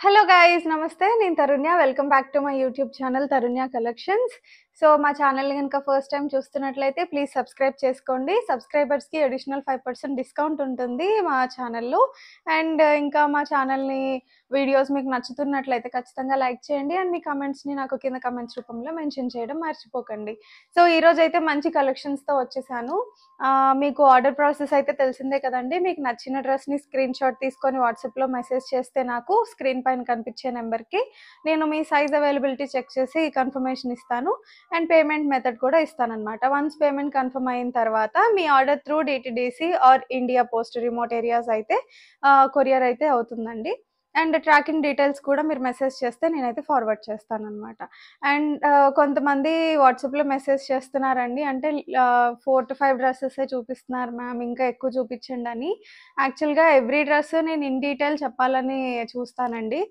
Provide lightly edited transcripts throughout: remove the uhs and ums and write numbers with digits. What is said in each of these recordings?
Hello guys నమస్తే నేను Tarunya welcome back to my YouTube channel Tarunya collections. So మా channel కనుక ఫస్ట్ టైం చూస్తున్నట్లయితే ప్లీజ్ సబ్స్క్రైబ్ చేసుకోండి. సబ్స్క్రైబర్స్కి అడిషనల్ 5% డిస్కౌంట్ ఉంటుంది మా ఛానల్లో. అండ్ ఇంకా మా ఛానల్ని వీడియోస్ మీకు నచ్చుతున్నట్లయితే ఖచ్చితంగా లైక్ చేయండి. అండ్ మీ కమెంట్స్ని నాకు కింద కమెంట్స్ రూపంలో మెన్షన్ చేయడం మర్చిపోకండి. సో ఈరోజు అయితే మంచి కలెక్షన్స్తో వచ్చేసాను. మీకు ఆర్డర్ ప్రాసెస్ అయితే తెలిసిందే కదండి. మీకు నచ్చిన డ్రెస్ని స్క్రీన్ షాట్ తీసుకొని వాట్సాప్లో మెసేజ్ చేస్తే నాకు స్క్రీన్ పైన కనిపించే నెంబర్కి నేను మీ సైజ్ అవైలబిలిటీ చెక్ చేసి కన్ఫర్మేషన్ ఇస్తాను. అండ్ పేమెంట్ మెథడ్ కూడా ఇస్తానన్నమాట. వన్స్ పేమెంట్ కన్ఫర్మ్ అయిన తర్వాత మీ order through DTDC or India post remote areas అయితే కొరియర్ అయితే అవుతుందండి. అండ్ ట్రాకింగ్ డీటెయిల్స్ కూడా మీరు మెసేజ్ చేస్తే నేనైతే ఫార్వర్డ్ చేస్తానన్నమాట. అండ్ కొంతమంది వాట్సాప్లో మెసేజ్ చేస్తున్నారండి, అంటే 4 to 5 డ్రెస్సెసే చూపిస్తున్నారు మ్యామ్, ఇంకా ఎక్కువ చూపించండి అని. యాక్చువల్గా ఎవ్రీ డ్రెస్ నేను ఇన్ డీటెయిల్ చెప్పాలని చూస్తానండి.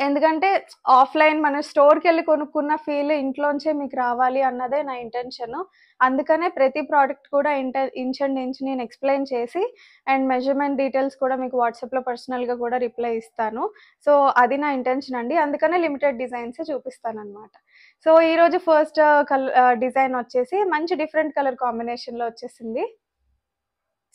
ఎందుకంటే ఆఫ్లైన్ మన స్టోర్కి వెళ్ళి కొనుక్కున్న ఫీల్ ఇంట్లోంచే మీకు రావాలి అన్నదే నా ఇంటెన్షన్. అందుకనే ప్రతి ప్రోడక్ట్ కూడా ఇంచ్ అండ్ ఇంచ్ నేను ఎక్స్ప్లెయిన్ చేసి అండ్ మెజర్మెంట్ డీటెయిల్స్ కూడా మీకు వాట్సాప్లో పర్సనల్గా కూడా రిప్లై ఇస్తాను. సో అది నా ఇంటెన్షన్ అండి. అందుకనే లిమిటెడ్ డిజైన్సే చూపిస్తాను అనమాట. సో ఈరోజు ఫస్ట్ డిజైన్ వచ్చేసి మంచి డిఫరెంట్ కలర్ కాంబినేషన్లో వచ్చేసింది.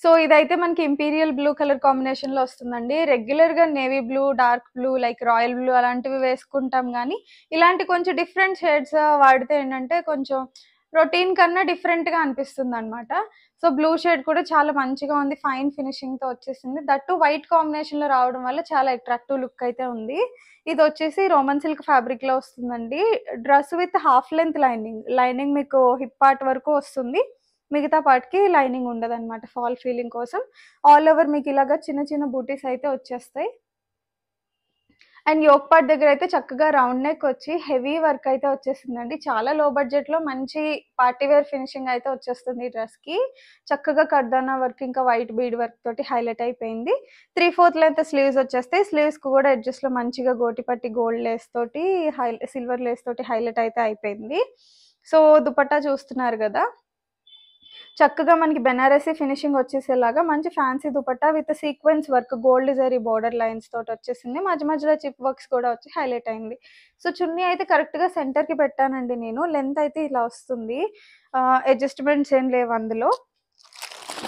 సో ఇదైతే మనకి ఇంపీరియల్ బ్లూ కలర్ కాంబినేషన్లో వస్తుందండి. రెగ్యులర్గా navy blue, dark blue, like royal blue అలాంటివి వేసుకుంటాం, కానీ ఇలాంటి కొంచెం డిఫరెంట్ షేడ్స్ వాడితే ఏంటంటే కొంచెం రొటీన్ కన్నా డిఫరెంట్గా అనిపిస్తుంది అనమాట. సో బ్లూ షేడ్ కూడా చాలా మంచిగా ఉంది, ఫైన్ ఫినిషింగ్తో వచ్చేసింది. దట్టు వైట్ కాంబినేషన్లో రావడం వల్ల చాలా అట్రాక్టివ్ లుక్ అయితే ఉంది. ఇది వచ్చేసి రోమన్ సిల్క్ ఫ్యాబ్రిక్లో వస్తుందండి. Dress with half length lining మీకు హిప్ పార్ట్ వరకు వస్తుంది, మిగతా పార్ట్కి లైనింగ్ ఉండదు అనమాట. ఫాల్ ఫీలింగ్ కోసం ఆల్ ఓవర్ మీకు ఇలాగా చిన్న చిన్న బూటీస్ అయితే వచ్చేస్తాయి. అండ్ యోక్ పార్ట్ దగ్గర అయితే చక్కగా రౌండ్ నెక్ వచ్చి హెవీ వర్క్ అయితే వచ్చేసిందండి. చాలా లో బడ్జెట్లో మంచి పార్టీవేర్ ఫినిషింగ్ అయితే వచ్చేస్తుంది ఈ డ్రెస్కి. చక్కగా కర్దానా వర్క్ ఇంకా వైట్ బీడ్ వర్క్ తోటి హైలైట్ అయిపోయింది. 3/4 లెంత్ స్లీవ్స్ వచ్చేస్తాయి. స్లీవ్స్కి కూడా ఎడ్జెస్లో మంచిగా గోటిపట్టి గోల్డ్ లేస్ తోటి సిల్వర్ లేస్ తోటి హైలైట్ అయితే అయిపోయింది. సో దుపట్టా చూస్తున్నారు కదా, చక్కగా మనకి బెనారసీ ఫినిషింగ్ వచ్చేసేలాగా మంచి fancy dupatta with sequence work, gold zari border lines తోటి వచ్చేసింది. మధ్య మధ్యలో చిప్ వర్క్స్ కూడా వచ్చి హైలైట్ అయింది. సో చున్నీ అయితే కరెక్ట్గా సెంటర్కి పెట్టానండి నేను. లెంత్ అయితే ఇలా వస్తుంది, అడ్జస్ట్మెంట్స్ ఏం లేవు అందులో.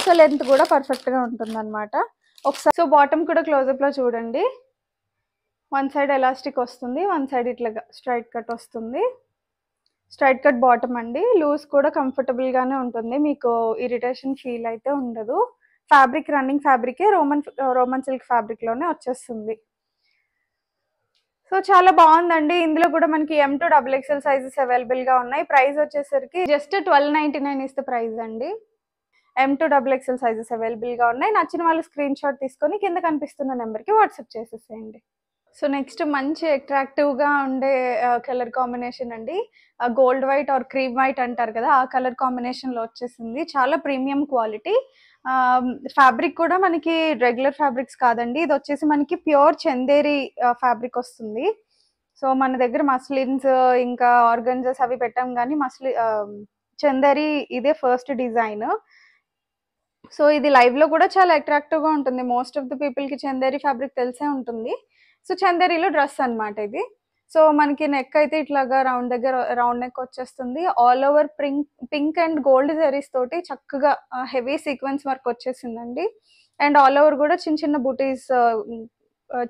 సో లెంత్ కూడా పర్ఫెక్ట్గా ఉంటుంది అనమాట. ఒకసారి సో బాటమ్ కూడా క్లోజప్లో చూడండి. వన్ సైడ్ ఎలాస్టిక్ వస్తుంది, వన్ సైడ్ ఇట్లా స్ట్రైట్ కట్ వస్తుంది. స్ట్రైట్ కట్ బాటమ్ అండి. లూజ్ కూడా కంఫర్టబుల్గానే ఉంటుంది, మీకు ఇరిటేషన్ ఫీల్ అయితే ఉండదు. ఫ్యాబ్రిక్ రన్నింగ్ ఫ్యాబ్రికే రోమన్ సిల్క్ ఫ్యాబ్రిక్లోనే వచ్చేస్తుంది. సో చాలా బాగుందండి. ఇందులో కూడా మనకి M to XXL సైజెస్ అవైలబుల్గా ఉన్నాయి. ప్రైస్ వచ్చేసరికి జస్ట్ 1299 ఇస్తే ప్రైస్ అండి. M to XXL సైజెస్ అవైలబుల్గా ఉన్నాయి. నచ్చిన వాళ్ళు స్క్రీన్ షాట్ తీసుకొని కింద కనిపిస్తున్న నెంబర్కి వాట్సాప్ చేసేసేయండి. సో నెక్స్ట్ మంచి అట్రాక్టివ్గా ఉండే కలర్ కాంబినేషన్ అండి. Gold white or cream white అంటారు కదా, ఆ కలర్ కాంబినేషన్లో వచ్చేసింది. చాలా ప్రీమియం క్వాలిటీ. ఫ్యాబ్రిక్ కూడా మనకి రెగ్యులర్ ఫ్యాబ్రిక్స్ కాదండి, ఇది వచ్చేసి మనకి ప్యూర్ చందేరి ఫ్యాబ్రిక్ వస్తుంది. సో మన దగ్గర మస్లిన్స్ ఇంకా ఆర్గన్జాస్ అవి పెట్టాం, కానీ చందేరి ఇదే ఫస్ట్ డిజైన్. సో ఇది లైవ్లో కూడా చాలా అట్రాక్టివ్గా ఉంటుంది. మోస్ట్ ఆఫ్ ది పీపుల్కి చందేరి ఫ్యాబ్రిక్ తెలిసే ఉంటుంది. సో చందేరిలో డ్రెస్ అనమాట ఇది. సో మనకి నెక్ అయితే ఇట్లాగా రౌండ్ నెక్ వచ్చేస్తుంది. All over pink and gold zaris తోటి చక్కగా హెవీ సీక్వెన్స్ వర్క్ వచ్చేసిందండి. అండ్ ఆల్ ఓవర్ కూడా చిన్న చిన్న బూటీస్,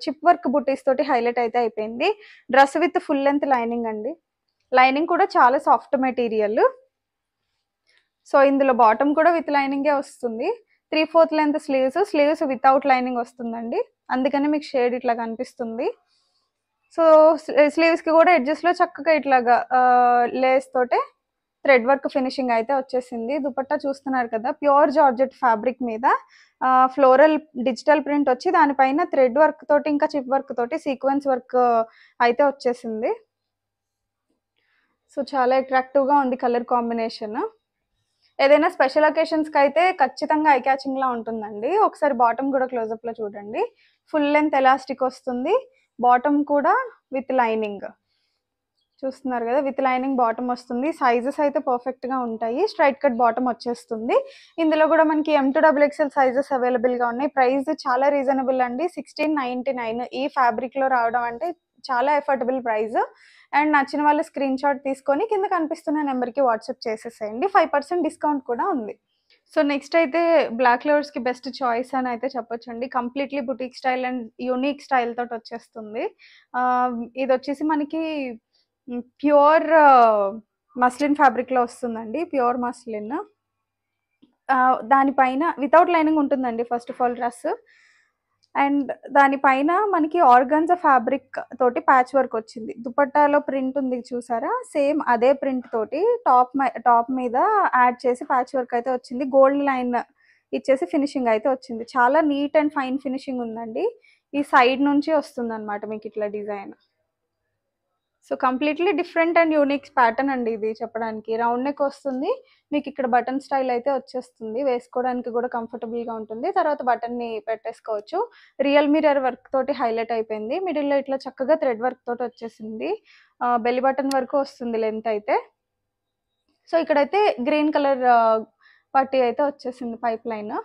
చిప్ వర్క్ బూటీస్ తోటి హైలైట్ అయితే అయిపోయింది. Dress with full length lining అండి. లైనింగ్ కూడా చాలా సాఫ్ట్ మెటీరియల్. సో ఇందులో బాటమ్ కూడా విత్ లైనింగే వస్తుంది. 3/4 లెంత్ స్లీవ్స్ వితౌట్ లైనింగ్ వస్తుందండి, అందుకని మీకు షేడ్ ఇట్లా కనిపిస్తుంది. సో స్లీవ్స్కి కూడా ఎడ్జెస్లో చక్కగా ఇట్లాగా లేస్ తోటే థ్రెడ్ వర్క్ ఫినిషింగ్ అయితే వచ్చేసింది. దుపట్టా చూస్తున్నారు కదా, ప్యూర్ జార్జెట్ ఫ్యాబ్రిక్ మీద ఫ్లోరల్ డిజిటల్ ప్రింట్ వచ్చి దానిపైన థ్రెడ్ వర్క్ తోటి ఇంకా చిప్ వర్క్ తోటి సీక్వెన్స్ వర్క్ అయితే వచ్చేసింది. సో చాలా అట్రాక్టివ్గా ఉంది కలర్ కాంబినేషన్. ఏదైనా స్పెషల్ అకేషన్స్కి అయితే ఖచ్చితంగా ఐ క్యాచింగ్లా ఉంటుందండి. ఒకసారి బాటమ్ కూడా క్లోజప్లో చూడండి. ఫుల్ లెంత్ ఎలాస్టిక్ వస్తుంది, బాటమ్ కూడా విత్ లైనింగ్. చూస్తున్నారు కదా, విత్ లైనింగ్ బాటమ్ వస్తుంది. సైజెస్ అయితే పర్ఫెక్ట్గా ఉంటాయి. స్ట్రైట్ కట్ బాటమ్ వచ్చేస్తుంది. ఇందులో కూడా మనకి M2XXL సైజెస్ అవైలబుల్గా ఉన్నాయి. ప్రైస్ చాలా రీజనబుల్ అండి, 1699. ఈ ఫ్యాబ్రిక్లో రావడం అంటే చాలా ఎఫోర్డబుల్ ప్రైస్. అండ్ నచ్చిన వాళ్ళు స్క్రీన్ షాట్ తీసుకొని కింద కనిపిస్తున్న నెంబర్కి వాట్సాప్ చేసేసేయండి. 5% డిస్కౌంట్ కూడా ఉంది. సో నెక్స్ట్ అయితే బ్లాక్ లవర్స్కి బెస్ట్ చాయిస్ అని అయితే చెప్పొచ్చండి. Completely boutique style and unique style తోటి వచ్చేస్తుంది. ఇది వచ్చేసి మనకి ప్యూర్ మస్లిన్ ఫ్యాబ్రిక్లో వస్తుందండి, ప్యూర్ మస్లిన్. దానిపైన వితౌట్ లైనింగ్ ఉంటుందండి first of all dress. And దానిపైన మనకి ఆర్గాన్జా ఫ్యాబ్రిక్ తోటి ప్యాచ్ వర్క్ వచ్చింది. దుపట్టాలో ప్రింట్ ఉంది చూసారా, సేమ్ అదే ప్రింట్ తోటి టాప్ మీద యాడ్ చేసి ప్యాచ్ వర్క్ అయితే వచ్చింది. గోల్డ్ లైన్ ఇచ్చేసి ఫినిషింగ్ అయితే వచ్చింది. చాలా నీట్ అండ్ ఫైన్ ఫినిషింగ్ ఉందండి. ఈ సైడ్ నుంచి వస్తుంది అనమాట మీకు ఇట్లా design. So completely different and unique pattern అండి ఇది చెప్పడానికి. రౌండ్ నెక్ వస్తుంది మీకు, ఇక్కడ బటన్ స్టైల్ అయితే వచ్చేస్తుంది. వేసుకోవడానికి కూడా కంఫర్టబుల్గా ఉంటుంది. తర్వాత బటన్ని పెట్టేసుకోవచ్చు. రియల్ మిర్రర్ వర్క్ తోటి హైలైట్ అయిపోయింది. మిడిల్లో ఇట్లా చక్కగా థ్రెడ్ వర్క్ తోటి వచ్చేసింది. బెల్లి బటన్ వరకు వస్తుంది లెంత్ అయితే. సో ఇక్కడైతే గ్రీన్ కలర్ పట్టీ అయితే వచ్చేసింది పైప్ లైన్.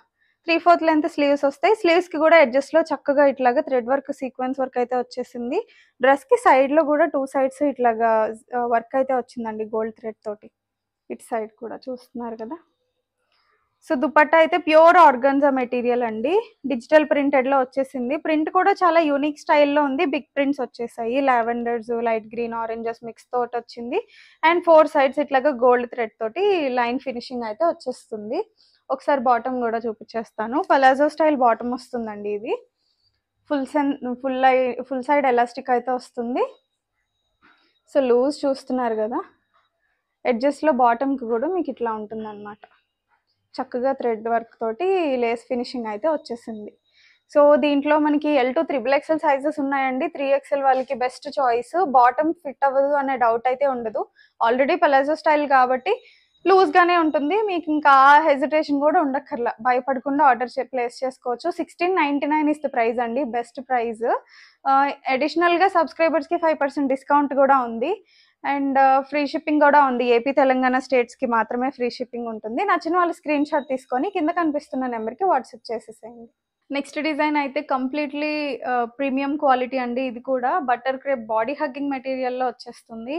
3/4 లెంత్ స్లీవ్స్ వస్తాయి. స్లీవ్స్కి కూడా ఎడ్జెస్లో చక్కగా ఇట్లాగా థ్రెడ్ వర్క్ సీక్వెన్స్ వర్క్ అయితే వచ్చేసింది. డ్రెస్కి సైడ్లో కూడా 2 సైడ్స్ ఇట్లాగా వర్క్ అయితే వచ్చిందండి గోల్డ్ థ్రెడ్ తోటి. ఇటు సైడ్ కూడా చూస్తున్నారు కదా. సో దుపట్టా అయితే ప్యూర్ ఆర్గాన్జా మెటీరియల్ అండి, డిజిటల్ ప్రింటెడ్లో వచ్చేసింది. ప్రింట్ కూడా చాలా యూనిక్ స్టైల్లో ఉంది. బిగ్ ప్రింట్స్ వచ్చేసాయి, lavenders, light green, oranges mix తోటి వచ్చింది. అండ్ 4 సైడ్స్ ఇట్లాగా గోల్డ్ థ్రెడ్ తోటి లైన్ ఫినిషింగ్ అయితే వచ్చేస్తుంది. ఒకసారి బాటమ్ కూడా చూపించేస్తాను. పలాజో స్టైల్ బాటమ్ వస్తుందండి ఇది. ఫుల్ సైడ్ ఎలాస్టిక్ అయితే వస్తుంది. సో లూజ్ చూస్తున్నారు కదా. ఎడ్జెస్లో బాటమ్కి కూడా మీకు ఇట్లా ఉంటుంది అనమాట. చక్కగా థ్రెడ్ వర్క్ తోటి లేస్ ఫినిషింగ్ అయితే వచ్చేసింది. సో దీంట్లో మనకి L2 XXL సైజెస్ ఉన్నాయండి. 3XL వాళ్ళకి బెస్ట్ చాయిస్. బాటమ్ ఫిట్ అవ్వదు అనే డౌట్ అయితే ఉండదు. ఆల్రెడీ పలాజో స్టైల్ కాబట్టి లూజ్గానే ఉంటుంది. మీకు ఇంకా హెజిటేషన్ కూడా ఉండక్కర్లా, భయపడకుండా ఆర్డర్ ప్లేస్ చేసుకోవచ్చు. 1699 ఇస్ ద ప్రైస్ అండి, బెస్ట్ ప్రైస్. అడిషనల్గా సబ్స్క్రైబర్స్కి 5% డిస్కౌంట్ కూడా ఉంది. అండ్ ఫ్రీ షిప్పింగ్ కూడా ఉంది. ఏపీ తెలంగాణ స్టేట్స్కి మాత్రమే ఫ్రీ షిప్పింగ్ ఉంటుంది. నచ్చిన వాళ్ళు స్క్రీన్ షాట్ తీసుకొని కింద కనిపిస్తున్న నెంబర్కి వాట్సాప్ చేసేసేయండి. నెక్స్ట్ డిజైన్ అయితే కంప్లీట్లీ ప్రీమియం క్వాలిటీ అండి. ఇది కూడా బటర్ క్రేప్ బాడీ హగ్గింగ్ మెటీరియల్లో వచ్చేస్తుంది.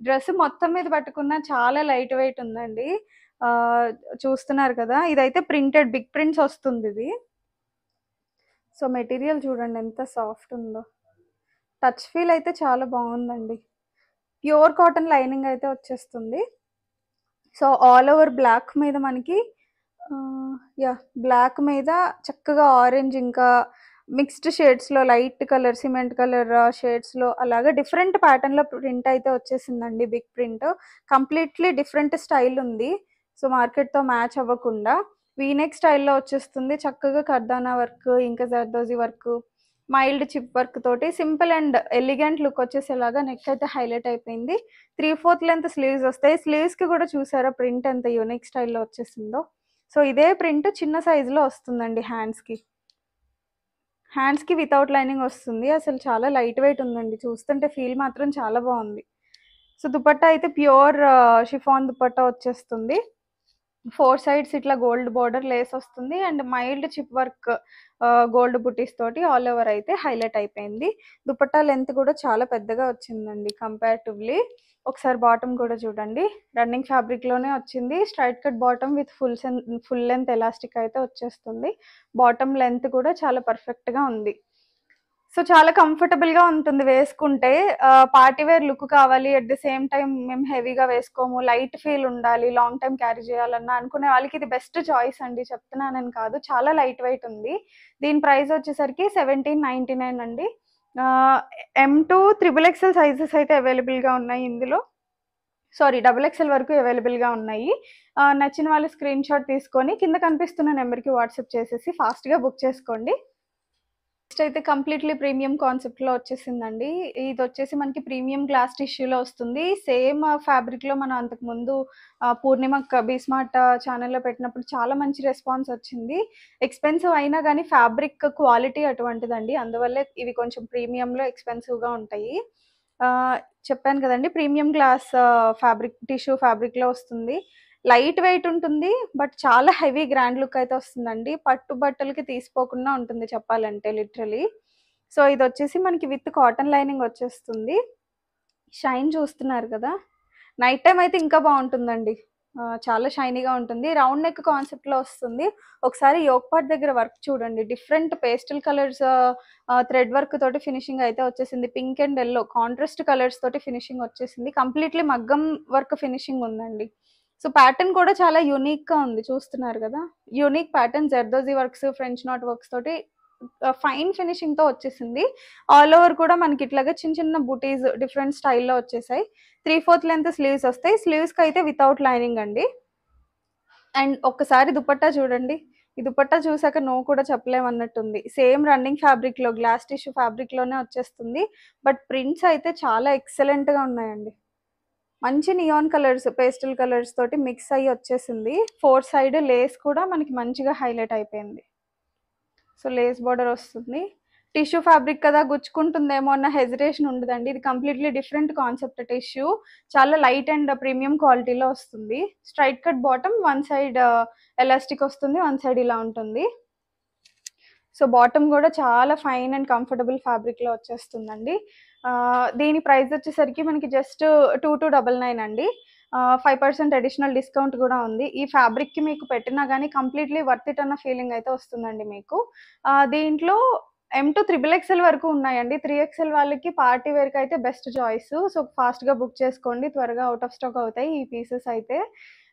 డ్రెస్ మొత్తం మీద పట్టుకున్న చాలా లైట్ వెయిట్ ఉందండి. చూస్తున్నారు కదా, ఇదైతే ప్రింటెడ్ బిగ్ ప్రింట్స్ వస్తుంది ఇది. సో మెటీరియల్ చూడండి ఎంత సాఫ్ట్ ఉందో. టచ్ ఫీల్ అయితే చాలా బాగుందండి. ప్యూర్ కాటన్ లైనింగ్ అయితే వచ్చేస్తుంది. సో ఆల్ ఓవర్ బ్లాక్ మీద మనకి బ్లాక్ మీద చక్కగా ఆరెంజ్ ఇంకా మిక్స్డ్ షేడ్స్లో లైట్ కలర్, సిమెంట్ కలర్ షేడ్స్లో అలాగా డిఫరెంట్ ప్యాటర్న్లో ప్రింట్ అయితే వచ్చేసిందండి. Big print completely different style ఉంది. సో మార్కెట్తో మ్యాచ్ అవ్వకుండా వీనెక్ స్టైల్లో వచ్చేస్తుంది. చక్కగా కర్దానా వర్క్ ఇంకా zardozi work, mild chip work తోటి సింపుల్ అండ్ ఎలిగెంట్ లుక్ వచ్చేసేలాగా నెక్ అయితే హైలైట్ అయిపోయింది. 3/4 లెంత్ స్లీవ్స్ వస్తాయి. స్లీవ్స్కి కూడా చూసారా ప్రింట్ ఎంత యూనిక్ స్టైల్లో వచ్చేసిందో. సో ఇదే ప్రింట్ చిన్న సైజులో వస్తుందండి. హ్యాండ్స్కి వితౌట్ లైనింగ్ వస్తుంది. అసలు చాలా లైట్ వెయిట్ ఉందండి, చూస్తుంటే ఫీల్ మాత్రం చాలా బాగుంది. సో దుపట్టా అయితే ప్యూర్ షిఫాన్ దుపట్టా వచ్చేస్తుంది. 4 సైడ్స్ ఇట్లా గోల్డ్ బార్డర్ లేస్ వస్తుంది. And mild chip work gold బుటీస్ తోటి ఆల్ ఓవర్ అయితే హైలైట్ అయిపోయింది. దుపట్టా లెంత్ కూడా చాలా పెద్దగా వచ్చిందండి కంపారిటివ్లీ. ఒకసారి బాటమ్ కూడా చూడండి, రన్నింగ్ ఫ్యాబ్రిక్లోనే వచ్చింది. Straight cut bottom with full length elastic అయితే వచ్చేస్తుంది. బాటమ్ లెంత్ కూడా చాలా పర్ఫెక్ట్గా ఉంది. సో చాలా కంఫర్టబుల్గా ఉంటుంది వేసుకుంటే. పార్టీ వేర్ లుక్ కావాలి, అట్ ది సేమ్ టైం మేము హెవీగా వేసుకోము, లైట్ ఫీల్ ఉండాలి, లాంగ్ టైం క్యారీ చేయాలన్నా అనుకునే వాళ్ళకి ఇది బెస్ట్ చాయిస్ అండి, చెప్తున్నానని కాదు. చాలా లైట్ వెయిట్ ఉంది. దీని ప్రైస్ వచ్చేసరికి 1799 అండి. M2 XXL సైజెస్ అయితే అవైలబుల్గా ఉన్నాయి ఇందులో. సారీ, XXL వరకు అవైలబుల్గా ఉన్నాయి. నచ్చిన వాళ్ళు స్క్రీన్ షాట్ తీసుకొని కింద కనిపిస్తున్న నెంబర్కి వాట్సాప్ చేసేసి ఫాస్ట్గా బుక్ చేసుకోండి. నెక్స్ట్ అయితే కంప్లీట్లీ ప్రీమియం కాన్సెప్ట్లో వచ్చేసిందండి. ఇది వచ్చేసి మనకి ప్రీమియం గ్లాస్ టిష్యూలో వస్తుంది. సేమ్ ఫ్యాబ్రిక్లో మనం అంతకుముందు పూర్ణిమ బీస్మార్ట్ ఛానల్లో పెట్టినప్పుడు చాలా మంచి రెస్పాన్స్ వచ్చింది. ఎక్స్పెన్సివ్ అయినా కానీ ఫ్యాబ్రిక్ క్వాలిటీ అటువంటిదండి, అందువల్లే ఇవి కొంచెం ప్రీమియంలో ఎక్స్పెన్సివ్గా ఉంటాయి. చెప్పాను కదండీ! ప్రీమియం గ్లాస్ ఫ్యాబ్రిక్ టిష్యూ ఫ్యాబ్రిక్‌లో వస్తుంది. లైట్ వెయిట్ ఉంటుంది. బట్ చాలా హెవీ గ్రాండ్ లుక్ అయితే వస్తుందండి. పట్టు బట్టలకి తీసిపోకుండా ఉంటుంది చెప్పాలంటే లిటరల్లీ. సో, ఇదొచ్చేసి మనకి విత్ కాటన్ లైనింగ్ వచ్చేస్తుంది. షైన్ చూస్తున్నారు కదా! నైట్ టైమ్ అయితే ఇంకా బావుంటుందండి. చాలా షైనీగా ఉంటుంది. రౌండ్ నెక్ కాన్సెప్ట్‌లో వస్తుంది. ఒకసారి యోక్ పార్ట్ దగ్గర వర్క్ చూడండి. Different pastel colours thread work తోటి ఫినిషింగ్ అయితే వచ్చేసింది. Pink and yellow contrast colours తోటి ఫినిషింగ్ వచ్చేసింది. కంప్లీట్‌లీ మగ్గం వర్క్ ఫినిషింగ్ ఉందండి. సో, ప్యాటర్న్ కూడా చాలా యూనిక్‌గా ఉంది. చూస్తున్నారు కదా! Unique pattern zardozi works, French knot works తోటి ఫైన్ ఫినిషింగ్‌తో వచ్చేసింది. ఆల్ ఓవర్ కూడా మనకి ఇట్లాగా చిన్న చిన్న బూటీస్ డిఫరెంట్ స్టైల్‌లో వచ్చేసాయి. 3/4 లెంత్ స్లీవ్స్ వస్తాయి. స్లీవ్స్‌కి అయితే వితౌట్ లైనింగ్ అండి. అండ్ ఒక్కసారి దుపట్టా చూడండి. ఈ దుపట్టా చూసాక నో కూడా చెప్పలేమన్నట్టుంది. సేమ్ రన్నింగ్ ఫ్యాబ్రిక్‌లో గ్లాస్ టిష్యూ ఫ్యాబ్రిక్‌లోనే వచ్చేస్తుంది. బట్ ప్రింట్స్ అయితే చాలా ఎక్సలెంట్‌గా ఉన్నాయండి. మంచి నియాన్ కలర్స్, పేస్టల్ కలర్స్ తోటి మిక్స్ అయ్యి వచ్చేసింది. 4 సైడ్ లేస్ కూడా మనకి మంచిగా హైలైట్ అయిపోయింది. సో, లేస్ బోర్డర్ వస్తుంది. టిష్యూ ఫ్యాబ్రిక్ కదా గుచ్చుకుంటుందేమో అన్న హెజిటేషన్ ఉండదండి. ఇది కంప్లీట్‌లీ డిఫరెంట్ కాన్సెప్ట్ టిష్యూ. చాలా లైట్ అండ్ ప్రీమియం క్వాలిటీలో వస్తుంది. Straight cut bottom, one side elastic వస్తుంది. వన్ సైడ్ ఇలా ఉంటుంది. సో, బాటమ్ కూడా చాలా ఫైన్ అండ్ కంఫర్టబుల్ ఫ్యాబ్రిక్‌లో వచ్చేస్తుందండి. దీని ప్రైస్ వచ్చేసరికి మనకి జస్ట్ 2299 అండి. 5% అడిషనల్ డిస్కౌంట్ కూడా ఉంది. ఈ ఫ్యాబ్రిక్‌కి మీకు పెట్టినా గానీ కంప్లీట్‌లీ వర్త్ ఇట్ అన్న ఫీలింగ్ అయితే వస్తుందండి మీకు. దీంట్లో M2 XXL వరకు ఉన్నాయండి. 3XL వాళ్ళకి పార్టీ వేర్‌కి అయితే బెస్ట్ చాయిస్. సో, ఫాస్ట్‌గా బుక్ చేసుకోండి. త్వరగా ఔట్ ఆఫ్ స్టాక్ అవుతాయి ఈ పీసెస్ అయితే.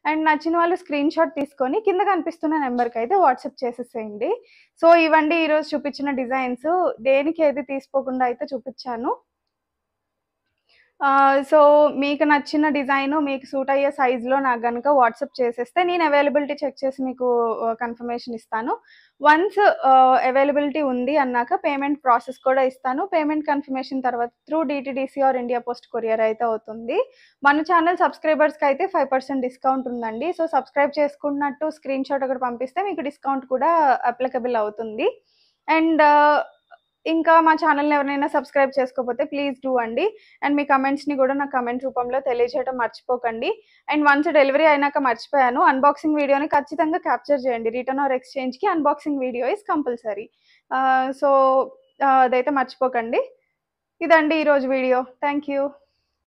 అండ్ నచ్చిన వాళ్ళు స్క్రీన్ షాట్ తీసుకొని కింద కనిపిస్తున్న నెంబర్‌కి అయితే వాట్సాప్ చేసేసేయండి. సో, ఇవండి ఈరోజు చూపించిన డిజైన్స్. దేనికి ఏది తీసిపోకుండా అయితే చూపించాను. సో, మీకు నచ్చిన డిజైను, మీకు సూట్ అయ్యే సైజులో నాకు గనుక వాట్సాప్ చేసేస్తే నేను అవైలబిలిటీ చెక్ చేసి మీకు కన్ఫర్మేషన్ ఇస్తాను. వన్స్ అవైలబిలిటీ ఉంది అన్నాక పేమెంట్ ప్రాసెస్ కూడా ఇస్తాను. పేమెంట్ కన్ఫర్మేషన్ తర్వాత through DTDC or India post courier అయితే అవుతుంది. మన ఛానల్ సబ్స్క్రైబర్స్‌కి అయితే 5% డిస్కౌంట్ ఉందండి. సో, సబ్స్క్రైబ్ చేసుకున్నట్టు స్క్రీన్ షాట్ ఒకటి పంపిస్తే మీకు డిస్కౌంట్ కూడా అప్లికబుల్ అవుతుంది. అండ్ ఇంకా మా ఛానల్‌ని ఎవరైనా సబ్స్క్రైబ్ చేసుకోకపోతే ప్లీజ్ డూ అండి. అండ్ మీ కమెంట్స్‌ని కూడా నాకు కమెంట్ రూపంలో తెలియజేయడం మర్చిపోకండి. అండ్ వన్స్ డెలివరీ అయినాక మర్చిపోయాను. అన్బాక్సింగ్ వీడియోని ఖచ్చితంగా క్యాప్చర్ చేయండి. రిటర్న్ ఆర్ ఎక్స్‌చేంజ్‌కి unboxing video is compulsory. So, అదైతే మర్చిపోకండి. ఇదండి ఈరోజు వీడియో. Thank you.